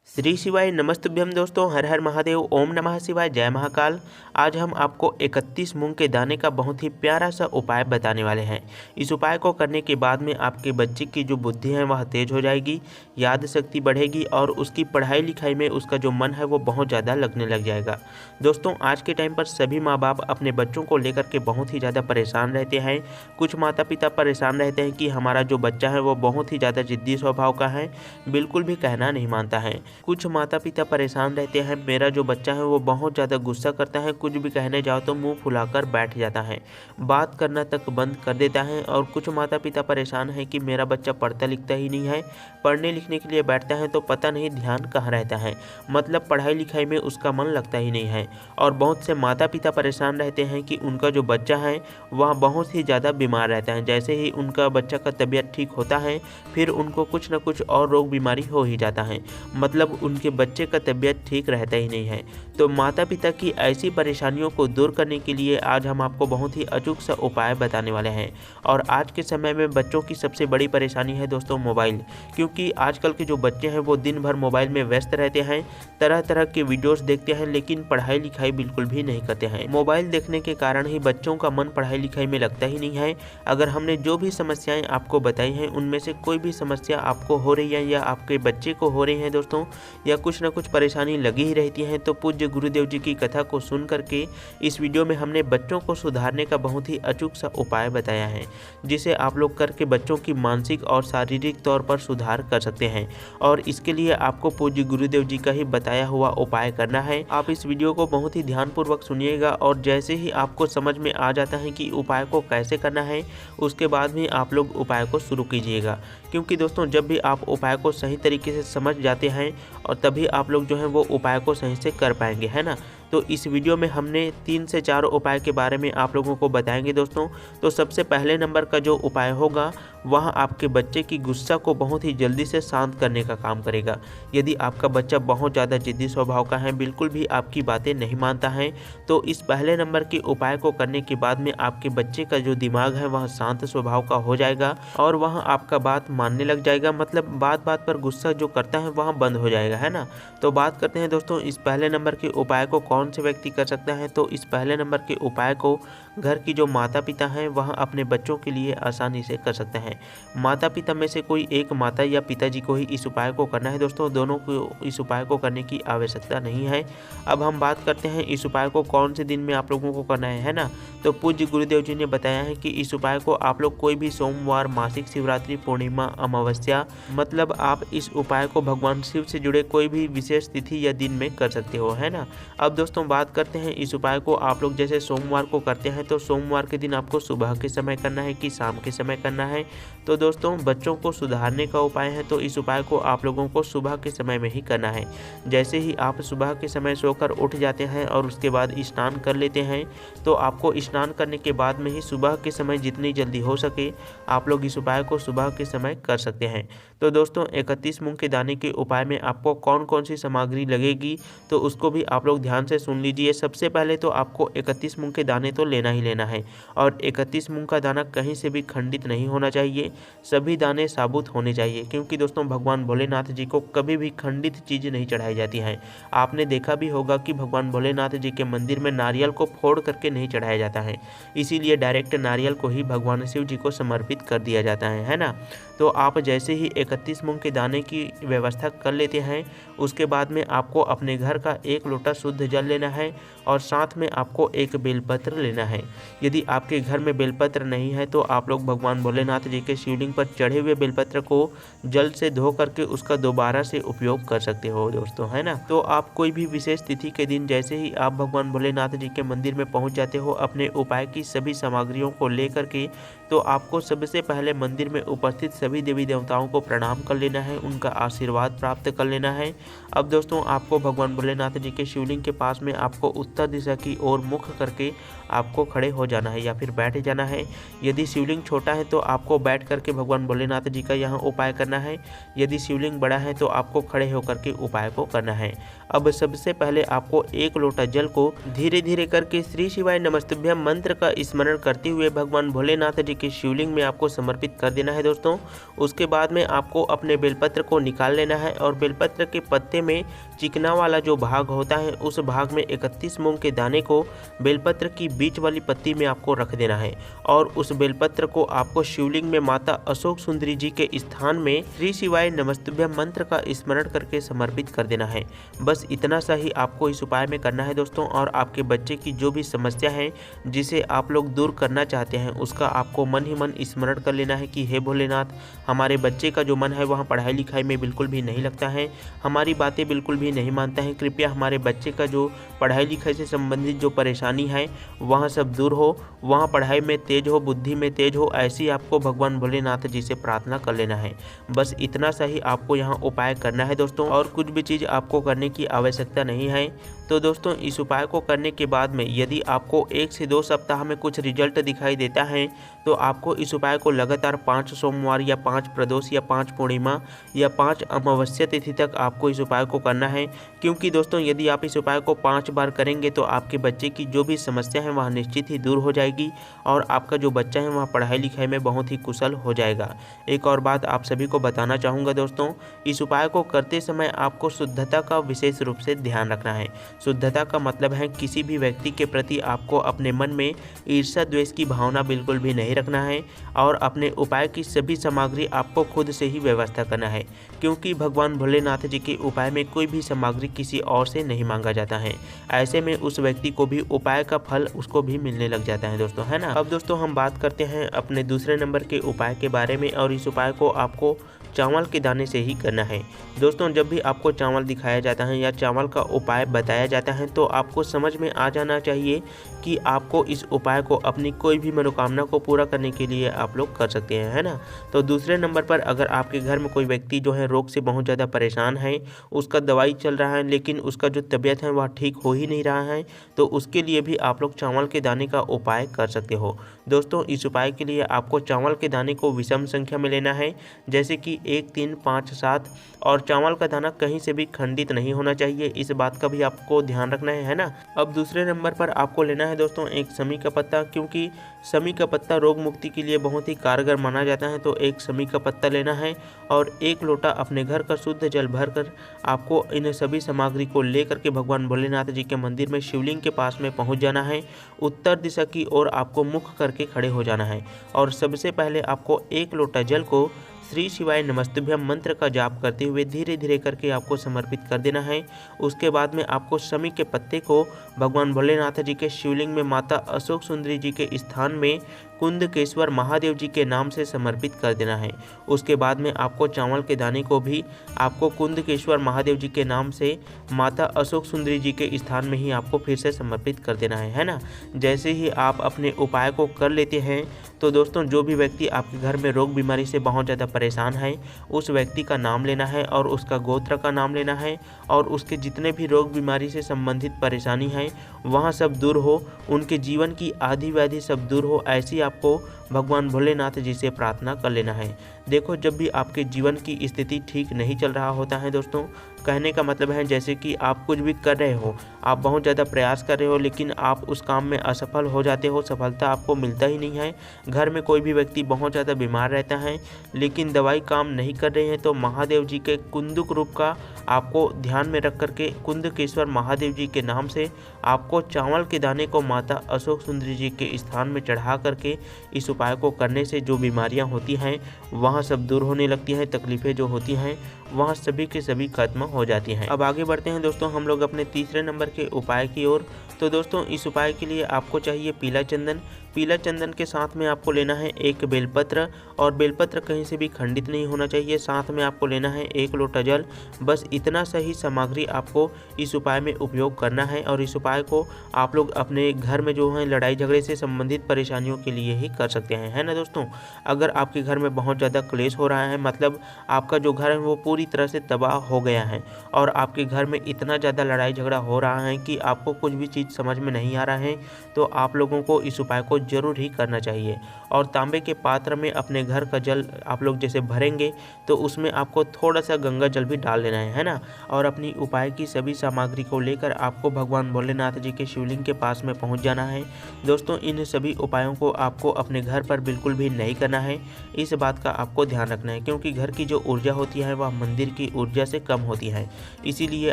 श्री शिवाय नमस्तुभ्यम दोस्तों, हर हर महादेव, ओम नमः शिवाय, जय महाकाल। आज हम आपको 31 मूंग के दाने का बहुत ही प्यारा सा उपाय बताने वाले हैं। इस उपाय को करने के बाद में आपके बच्चे की जो बुद्धि है वह तेज हो जाएगी, याद शक्ति बढ़ेगी और उसकी पढ़ाई लिखाई में उसका जो मन है वो बहुत ज़्यादा लगने लग जाएगा। दोस्तों, आज के टाइम पर सभी माँ बाप अपने बच्चों को लेकर के बहुत ही ज़्यादा परेशान रहते हैं। कुछ माता पिता परेशान रहते हैं कि हमारा जो बच्चा है वो बहुत ही ज़्यादा जिद्दी स्वभाव का है, बिल्कुल भी कहना नहीं मानता है। कुछ माता पिता परेशान रहते हैं, मेरा जो बच्चा है वो बहुत ज़्यादा गुस्सा करता है, कुछ भी कहने जाओ तो मुंह फुलाकर बैठ जाता है, बात करना तक बंद कर देता है। और कुछ माता पिता परेशान है कि मेरा बच्चा पढ़ता लिखता ही नहीं है, पढ़ने लिखने के लिए बैठता है तो पता नहीं ध्यान कहाँ रहता है, मतलब पढ़ाई लिखाई में उसका मन लगता ही नहीं है। और बहुत से माता पिता परेशान रहते हैं कि उनका जो बच्चा है वह बहुत ही ज़्यादा बीमार रहता है, जैसे ही उनका बच्चा का तबीयत ठीक होता है फिर उनको कुछ न कुछ और रोग बीमारी हो ही जाता है, मतलब उनके बच्चे का तबीयत ठीक रहता ही नहीं है। तो माता पिता की ऐसी परेशानियों को दूर करने के लिए आज हम आपको बहुत ही अचूक सा उपाय बताने वाले हैं। और आज के समय में बच्चों की सबसे बड़ी परेशानी है दोस्तों मोबाइल, क्योंकि आजकल के जो बच्चे हैं वो दिन भर मोबाइल में व्यस्त रहते हैं, तरह तरह के वीडियोस देखते हैं, लेकिन पढ़ाई लिखाई बिल्कुल भी नहीं करते हैं। मोबाइल देखने के कारण ही बच्चों का मन पढ़ाई लिखाई में लगता ही नहीं है। अगर हमने जो भी समस्याएं आपको बताई हैं उनमें से कोई भी समस्या आपको हो रही है या आपके बच्चे को हो रही है दोस्तों, या कुछ न कुछ परेशानी लगी ही रहती है, तो पूज्य गुरुदेव जी की कथा को सुन करके इस वीडियो में हमने बच्चों को सुधारने का बहुत ही अचूक सा उपाय बताया है, जिसे आप लोग करके बच्चों की मानसिक और शारीरिक तौर पर सुधार कर सकते हैं। और इसके लिए आपको पूज्य गुरुदेव जी का ही बताया हुआ उपाय करना है। आप इस वीडियो को बहुत ही ध्यानपूर्वक सुनिएगा और जैसे ही आपको समझ में आ जाता है कि उपाय को कैसे करना है, उसके बाद में आप लोग उपाय को शुरू कीजिएगा। क्योंकि दोस्तों जब भी आप उपाय को सही तरीके से समझ जाते हैं और तभी आप लोग जो है वो उपाय को सही से कर पाएंगे, है ना। तो इस वीडियो में हमने 3 से 4 उपाय के बारे में आप लोगों को बताएंगे दोस्तों। तो सबसे पहले नंबर का जो उपाय होगा वह आपके बच्चे की गुस्सा को बहुत ही जल्दी से शांत करने का काम करेगा। यदि आपका बच्चा बहुत ज़्यादा जिद्दी स्वभाव का है, बिल्कुल भी आपकी बातें नहीं मानता है, तो इस पहले नंबर के उपाय को करने के बाद में आपके बच्चे का जो दिमाग है वह शांत स्वभाव का हो जाएगा और वह आपका बात मानने लग जाएगा, मतलब बात बात पर गुस्सा जो करता है वह बंद हो जाएगा, है ना। तो बात करते हैं दोस्तों इस पहले नंबर के उपाय को कौन से व्यक्ति कर सकता है। तो इस पहले नंबर के उपाय को घर की जो माता पिता हैं वह अपने बच्चों के लिए आसानी से कर सकते हैं। माता पिता में से कोई एक माता या पिताजी को ही इस उपाय को करना है दोस्तों, दोनों को इस उपाय को करने की आवश्यकता नहीं है। अब हम बात करते हैं इस उपाय को कौन से दिन में आप लोगों को करना है ना। तो पूज्य गुरुदेव जी ने बताया है कि इस उपाय को आप लोग कोई भी सोमवार, मासिक शिवरात्रि, पूर्णिमा, अमावस्या, मतलब आप इस उपाय को भगवान शिव से जुड़े कोई भी विशेष तिथि या दिन में कर सकते हो, है ना। अब दोस्तों बात करते हैं इस उपाय को आप लोग जैसे सोमवार को करते हैं तो सोमवार के दिन आपको सुबह के समय करना है कि शाम के समय करना है। तो दोस्तों बच्चों को सुधारने का उपाय है तो इस उपाय को आप लोगों को सुबह के समय में ही करना है। जैसे ही आप सुबह के समय सोकर उठ जाते हैं और उसके बाद स्नान कर लेते हैं, तो आपको स्नान करने के बाद में ही सुबह के समय जितनी जल्दी हो सके आप लोग इस उपाय को सुबह के समय कर सकते हैं। तो दोस्तों 31 मूंग के दाने के उपाय में आपको कौन कौन सी सामग्री लगेगी तो उसको भी आप लोग ध्यान से सुन लीजिए। सबसे पहले तो आपको 31 मूंग के दाने तो लेना ही लेना है और 31 मूंग का दाना कहीं से भी खंडित नहीं होना चाहिए, सभी दाने साबुत होने चाहिए, क्योंकि दोस्तों भगवान भोलेनाथ जी को कभी भी खंडित चीज़ नहीं चढ़ाई जाती हैं। आपने देखा भी होगा कि भगवान भोलेनाथ जी के मंदिर में नारियल को फोड़ करके नहीं चढ़ाया जाता है, इसीलिए डायरेक्ट नारियल को ही भगवान शिव जी को समर्पित कर दिया जाता है ना। तो आप जैसे ही 31 मूंग के दाने की व्यवस्था कर लेते हैं उसके बाद में आपको अपने घर का 1 लोटा शुद्ध जल लेना है और साथ में आपको एक बेलपत्र लेना है। यदि आपके घर में बेलपत्र नहीं है तो आप लोग भगवान भोलेनाथ जी के शिवलिंग पर चढ़े हुए बेलपत्र को जल से धो करके उसका दोबारा से उपयोग कर सकते हो दोस्तों, है ना। तो आप कोई भी विशेष तिथि के दिन जैसे ही आप भगवान भोलेनाथ जी के मंदिर में पहुंच जाते हो अपने उपाय की सभी सामग्रियों को लेकर के, तो आपको सबसे पहले मंदिर में उपस्थित सभी देवी देवताओं को प्रणाम कर लेना है, उनका आशीर्वाद प्राप्त कर लेना है। अब दोस्तों आपको भगवान भोलेनाथ जी के शिवलिंग के पास में आपको उत्तर दिशा की ओर मुख करके आपको खड़े हो जाना है या फिर बैठ जाना है। यदि शिवलिंग छोटा है तो आपको बैठ जाकर के भगवान भोलेनाथ जी का यहाँ उपाय करना है। यदि शिवलिंग बड़ा है तो आपको खड़े होकर के उपाय को करना है। अब सबसे पहले आपको 1 लोटा जल को धीरे धीरे करके श्री शिवाय नमस्तुभ्यम मंत्र का स्मरण करते हुए भगवान भोलेनाथ जी के शिवलिंग में आपको समर्पित कर देना है दोस्तों। उसके बाद में आपको अपने बेलपत्र को निकाल लेना है और बेलपत्र के पत्ते में चिकना वाला जो भाग होता है उस भाग में 31 मूंग के दाने को बेलपत्र की बीच वाली पत्ती में आपको रख देना है और उस बेलपत्र को आपको शिवलिंग में माता अशोक सुंदरी जी के स्थान में श्री शिवाय नमस्तुभ्यम मंत्र का स्मरण करके समर्पित कर देना है। बस इतना सा ही आपको इस उपाय में करना है दोस्तों। और आपके बच्चे की जो भी समस्या है जिसे आप लोग दूर करना चाहते हैं उसका आपको मन ही मन स्मरण कर लेना है कि हे भोलेनाथ, हमारे बच्चे का जो मन है वहाँ पढ़ाई लिखाई में बिल्कुल भी नहीं लगता है, हमारी बातें बिल्कुल भी नहीं मानता है। कृपया हमारे बच्चे का जो पढ़ाई लिखाई से संबंधित जो परेशानी है वहाँ सब दूर हो, वहाँ पढ़ाई में तेज हो, बुद्धि में तेज हो, ऐसी आपको भगवान भोलेनाथ जी से प्रार्थना कर लेना है। बस इतना सा ही आपको यहाँ उपाय करना है दोस्तों, और कुछ भी चीज़ आपको करने की आवश्यकता नहीं है। तो दोस्तों इस उपाय को करने के बाद में यदि आपको 1 से 2 सप्ताह में कुछ रिजल्ट दिखाई देता है तो आपको इस उपाय को लगातार 5 सोमवार या 5 प्रदोष या 5 पूर्णिमा या 5 अमावस्या तिथि तक आपको इस उपाय को करना है। क्योंकि दोस्तों यदि आप इस उपाय को 5 बार करेंगे तो आपके बच्चे की जो भी समस्या है वह निश्चित ही दूर हो जाएगी और आपका जो बच्चा है वह पढ़ाई लिखाई में बहुत ही कुशल हो जाएगा। एक और बात आप सभी को बताना चाहूँगा दोस्तों, इस उपाय को करते समय आपको शुद्धता का विशेष रूप से ध्यान रखना है। शुद्धता का मतलब है किसी भी व्यक्ति के प्रति आपको अपने मन में ईर्ष्या द्वेष की भावना बिल्कुल भी नहीं रखना है और अपने उपाय की सभी सामग्री आपको खुद से ही व्यवस्था करना है। क्योंकि भगवान भोलेनाथ जी के उपाय में कोई भी सामग्री किसी और से नहीं मांगा जाता है। ऐसे में उस व्यक्ति को भी उपाय का फल उसको भी मिलने लग जाता है दोस्तों, है ना। अब दोस्तों हम बात करते हैं अपने दूसरे नंबर के उपाय के बारे में, और इस उपाय को आपको चावल के दाने से ही करना है। दोस्तों जब भी आपको चावल दिखाया जाता है या चावल का उपाय बताया जाता है तो आपको समझ में आ जाना चाहिए कि आपको इस उपाय को अपनी कोई भी मनोकामना को पूरा करने के लिए आप लोग कर सकते हैं, है ना। तो दूसरे नंबर पर अगर आपके घर में कोई व्यक्ति जो है रोग से बहुत ज़्यादा परेशान है, उसका दवाई चल रहा है लेकिन उसका जो तबीयत है वह ठीक हो ही नहीं रहा है, तो उसके लिए भी आप लोग चावल के दाने का उपाय कर सकते हो। दोस्तों इस उपाय के लिए आपको चावल के दाने को विषम संख्या में लेना है, जैसे कि 1, 3, 5, 7, और चावल का दाना कहीं से भी खंडित नहीं होना चाहिए। इस बात का भी आपको ध्यान रखना है ना। अब दूसरे नंबर पर आपको लेना है दोस्तों एक समी का पत्ता, क्योंकि समी का पत्ता रोग मुक्ति के लिए बहुत ही कारगर माना जाता है। तो एक समी का पत्ता लेना है और 1 लोटा अपने घर का शुद्ध जल भरकर आपको इन सभी सामग्री को लेकर के भगवान भोलेनाथ जी के मंदिर में शिवलिंग के पास में पहुंच जाना है। उत्तर दिशा की ओर आपको मुख करके खड़े हो जाना है और सबसे पहले आपको 1 लोटा जल को श्री शिवाय नमस्तुभ्यम मंत्र का जाप करते हुए धीरे धीरे करके आपको समर्पित कर देना है। उसके बाद में आपको समी के पत्ते को भगवान भोलेनाथ जी के शिवलिंग में माता अशोक सुंदरी जी के स्थान में कुंदकेश्वर महादेव जी के नाम से समर्पित कर देना है। उसके बाद में आपको चावल के दाने को भी आपको कुंदकेश्वर महादेव जी के नाम से माता अशोक सुंदरी जी के स्थान में ही आपको फिर से समर्पित कर देना है ना। जैसे ही आप अपने उपाय को कर लेते हैं तो दोस्तों जो भी व्यक्ति आपके घर में रोग बीमारी से बहुत ज़्यादा परेशान है उस व्यक्ति का नाम लेना है और उसका गोत्र का नाम लेना है और उसके जितने भी रोग बीमारी से संबंधित परेशानी है वहाँ सब दूर हो, उनके जीवन की आधी व्याधि सब दूर हो, ऐसी आपको भगवान भोलेनाथ जी से प्रार्थना कर लेना है। देखो जब भी आपके जीवन की स्थिति ठीक नहीं चल रहा होता है दोस्तों, कहने का मतलब है जैसे कि आप कुछ भी कर रहे हो, आप बहुत ज़्यादा प्रयास कर रहे हो लेकिन आप उस काम में असफल हो जाते हो, सफलता आपको मिलता ही नहीं है। घर में कोई भी व्यक्ति बहुत ज़्यादा बीमार रहता है लेकिन दवाई काम नहीं कर रहे हैं, तो महादेव जी के कुंदुक रूप का आपको ध्यान में रख करके कुंदकेश्वर महादेव जी के नाम से आपको चावल के दाने को माता अशोक सुंदरी जी के स्थान में चढ़ा करके इस उपाय को करने से जो बीमारियां होती हैं वहाँ सब दूर होने लगती हैं, तकलीफ़ें जो होती हैं वहाँ सभी के सभी खत्म हो जाती हैं। अब आगे बढ़ते हैं दोस्तों हम लोग अपने तीसरे नंबर के उपाय की ओर। तो दोस्तों इस उपाय के लिए आपको चाहिए पीला चंदन। पीला चंदन के साथ में आपको लेना है 1 बेलपत्र, और बेलपत्र कहीं से भी खंडित नहीं होना चाहिए। साथ में आपको लेना है 1 लोटा जल। बस इतना सही सामग्री आपको इस उपाय में उपयोग करना है और इस उपाय को आप लोग अपने घर में जो है लड़ाई झगड़े से संबंधित परेशानियों के लिए ही कर सकते हैं, है ना दोस्तों। अगर आपके घर में बहुत ज़्यादा क्लेश हो रहा है, मतलब आपका जो घर है वो पूरी पूरी तरह से तबाह हो गया है और आपके घर में इतना ज़्यादा लड़ाई झगड़ा हो रहा है कि आपको कुछ भी चीज़ समझ में नहीं आ रहा है, तो आप लोगों को इस उपाय को ज़रूर ही करना चाहिए। और तांबे के पात्र में अपने घर का जल आप लोग जैसे भरेंगे तो उसमें आपको थोड़ा सा गंगा जल भी डाल लेना है ना। और अपनी उपाय की सभी सामग्री को लेकर आपको भगवान भोलेनाथ जी के शिवलिंग के पास में पहुंच जाना है। दोस्तों, इन सभी उपायों को आपको अपने घर पर बिल्कुल भी नहीं करना है। इस बात का आपको ध्यान रखना है क्योंकि घर की जो ऊर्जा होती है वह मंदिर की ऊर्जा से कम होती है। इसीलिए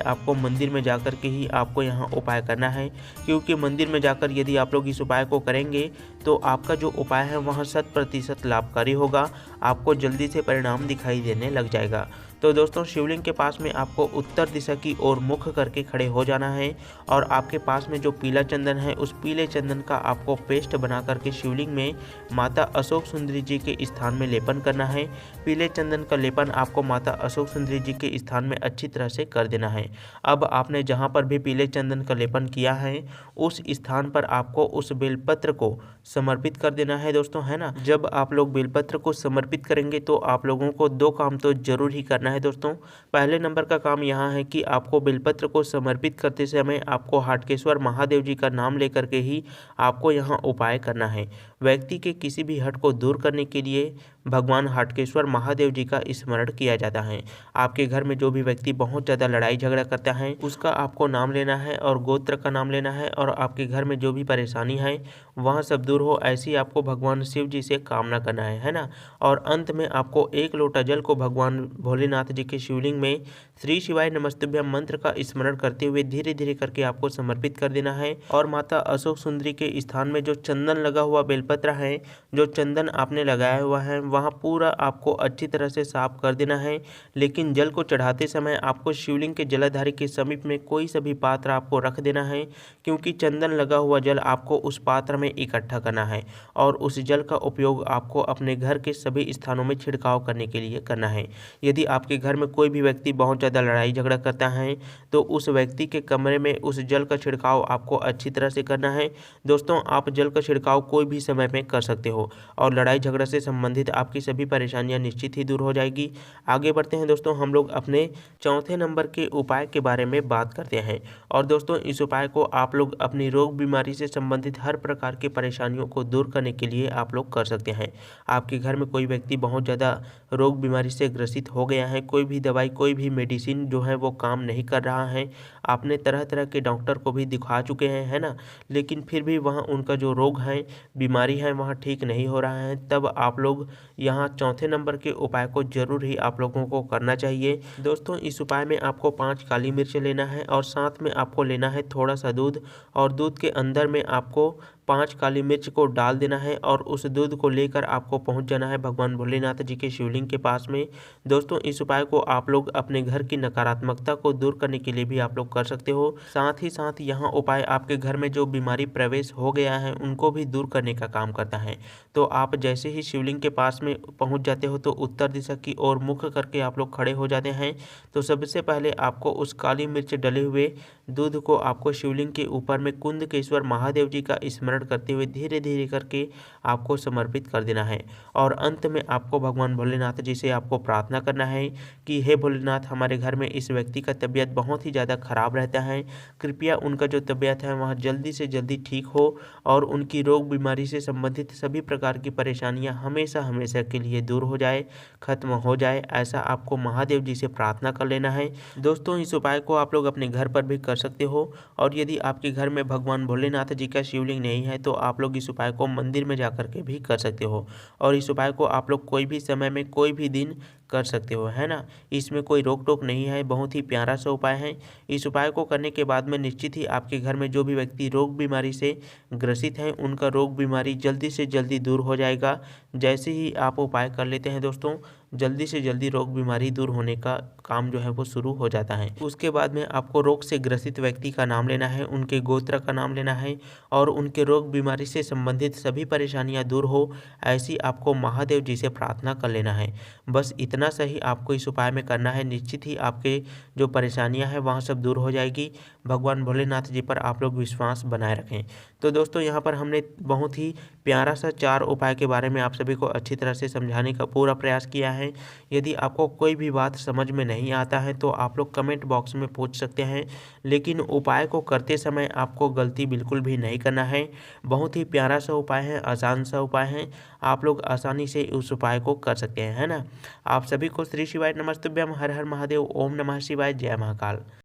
आपको मंदिर में जाकर के ही आपको यहाँ उपाय करना है, क्योंकि मंदिर में जाकर यदि आप लोग इस उपाय को करेंगे तो आपका जो उपाय है वह 100% लाभकारी होगा, आपको जल्दी से परिणाम दिखाई देने लग जाएगा। तो दोस्तों, शिवलिंग के पास में आपको उत्तर दिशा की ओर मुख करके खड़े हो जाना है और आपके पास में जो पीला चंदन है उस पीले चंदन का आपको पेस्ट बना करके शिवलिंग में माता अशोक सुंदरी जी के स्थान में लेपन करना है। पीले चंदन का लेपन आपको माता अशोक सुंदरी जी के स्थान में अच्छी तरह से कर देना है। अब आपने जहाँ पर भी पीले चंदन का लेपन किया है उस स्थान पर आपको उस बेलपत्र को समर्पित कर देना है दोस्तों, है ना। जब आप लोग बेलपत्र को समर्पित करेंगे तो आप लोगों को 2 काम तो जरूर ही करना है दोस्तों। पहले नंबर का काम यहाँ है कि आपको बेलपत्र को समर्पित करते समय आपको हाटकेश्वर महादेव जी का नाम लेकर के ही आपको यहाँ उपाय करना है। व्यक्ति के किसी भी हट को दूर करने के लिए भगवान हाटकेश्वर महादेव जी का स्मरण किया जाता है। आपके घर में जो भी व्यक्ति बहुत ज़्यादा लड़ाई झगड़ा करता है उसका आपको नाम लेना है और गोत्र का नाम लेना है और आपके घर में जो भी परेशानी है वह सब दूर हो, ऐसी आपको भगवान शिव जी से कामना करना है ना। और अंत में आपको 1 लोटा जल को भगवान भोलेनाथ जी के शिवलिंग में श्री शिवाय नमस्तुभ्यम मंत्र का स्मरण करते हुए धीरे धीरे करके आपको समर्पित कर देना है। और माता अशोक सुंदरी के स्थान में जो चंदन लगा हुआ बेलपत्र है, जो चंदन आपने लगाया हुआ है वहाँ पूरा आपको अच्छी तरह से साफ कर देना है। लेकिन जल को चढ़ाते समय आपको शिवलिंग के जलाधारी के समीप में कोई सा भी पात्र आपको रख देना है, क्योंकि चंदन लगा हुआ जल आपको उस पात्र में इकट्ठा करना है और उस जल का उपयोग आपको अपने घर के सभी स्थानों में छिड़काव करने के लिए करना है। यदि आपके घर में कोई भी व्यक्ति बहुत ज़्यादा लड़ाई झगड़ा करता है तो उस व्यक्ति के कमरे में उस जल का छिड़काव आपको अच्छी तरह से करना है। दोस्तों, आप जल का छिड़काव कोई भी समय में कर सकते हो और लड़ाई झगड़ा से संबंधित आपकी सभी परेशानियां निश्चित ही दूर हो जाएगी। आगे बढ़ते हैं दोस्तों, हम लोग अपने चौथे नंबर के उपाय के बारे में बात करते हैं। और दोस्तों, इस उपाय को आप लोग अपनी रोग बीमारी से संबंधित हर प्रकार की परेशानियों को दूर करने के लिए आप लोग कर सकते हैं। आपके घर में कोई व्यक्ति बहुत ज़्यादा रोग बीमारी से ग्रसित हो गया है, कोई भी दवाई कोई भी मेडिसिन जो है वो काम नहीं कर रहा है, आपने तरह तरह के डॉक्टर को भी दिखा चुके हैं, है ना, लेकिन फिर भी वहाँ उनका जो रोग है बीमारी है वहाँ ठीक नहीं हो रहा है, तब आप लोग यहाँ चौथे नंबर के उपाय को जरूर ही आप लोगों को करना चाहिए। दोस्तों, इस उपाय में आपको 5 काली मिर्च लेना है और साथ में आपको लेना है थोड़ा सा दूध और दूध के अंदर में आपको 5 काली मिर्च को डाल देना है और उस दूध को लेकर आपको पहुंच जाना है भगवान भोलेनाथ जी के शिवलिंग के पास में। दोस्तों, इस उपाय को आप लोग अपने घर की नकारात्मकता को दूर करने के लिए भी आप लोग कर सकते हो। साथ ही साथ यहाँ उपाय आपके घर में जो बीमारी प्रवेश हो गया है उनको भी दूर करने का काम करता है। तो आप जैसे ही शिवलिंग के पास में पहुँच जाते हो तो उत्तर दिशा की ओर मुख करके आप लोग खड़े हो जाते हैं। तो सबसे पहले आपको उस काली मिर्च डले हुए दूध को आपको शिवलिंग के ऊपर में कुंदकेश्वर महादेव जी का स्मरण करते हुए धीरे धीरे करके आपको समर्पित कर देना है। और अंत में आपको भगवान भोलेनाथ जी से आपको प्रार्थना करना है कि हे भोलेनाथ, हमारे घर में इस व्यक्ति का तबीयत बहुत ही ज़्यादा खराब रहता है, कृपया उनका जो तबीयत है वह जल्दी से जल्दी ठीक हो और उनकी रोग बीमारी से संबंधित सभी प्रकार की परेशानियां हमेशा हमेशा के लिए दूर हो जाए, खत्म हो जाए, ऐसा आपको महादेव जी से प्रार्थना कर लेना है। दोस्तों, इस उपाय को आप लोग अपने घर पर भी कर सकते हो और यदि आपके घर में भगवान भोलेनाथ जी का शिवलिंग नहीं है तो आप लोग इस उपाय को मंदिर में जाकर के भी कर सकते हो और इस उपाय को आप लोग कोई भी समय में कोई भी दिन कर सकते हो, है ना। इसमें कोई रोक टोक नहीं है, बहुत ही प्यारा सा उपाय है। इस उपाय को करने के बाद में निश्चित ही आपके घर में जो भी व्यक्ति रोग बीमारी से ग्रसित हैं उनका रोग बीमारी जल्दी से जल्दी दूर हो जाएगा। जैसे ही आप उपाय कर लेते हैं दोस्तों, जल्दी से जल्दी रोग बीमारी दूर होने का काम जो है वो शुरू हो जाता है। उसके बाद में आपको रोग से ग्रसित व्यक्ति का नाम लेना है, उनके गोत्र का नाम लेना है और उनके रोग बीमारी से संबंधित सभी परेशानियां दूर हो, ऐसी आपको महादेव जी से प्रार्थना कर लेना है। बस इतना सही आपको इस उपाय में करना है, निश्चित ही आपके जो परेशानियां हैं वहाँ सब दूर हो जाएगी। भगवान भोलेनाथ जी पर आप लोग विश्वास बनाए रखें। तो दोस्तों यहाँ पर हमने बहुत ही प्यारा सा 4 उपाय के बारे में आप सभी को अच्छी तरह से समझाने का पूरा प्रयास किया है। यदि आपको कोई भी बात समझ में नहीं आता है तो आप लोग कमेंट बॉक्स में पूछ सकते हैं, लेकिन उपाय को करते समय आपको गलती बिल्कुल भी नहीं करना है। बहुत ही प्यारा सा उपाय है, आसान सा उपाय है, आप लोग आसानी से उस उपाय को कर सकते हैं, है ना। आप सभी को श्री शिवाय नमस्तुभ्यम, हर हर महादेव, ओम नमः शिवाय, जय महाकाल।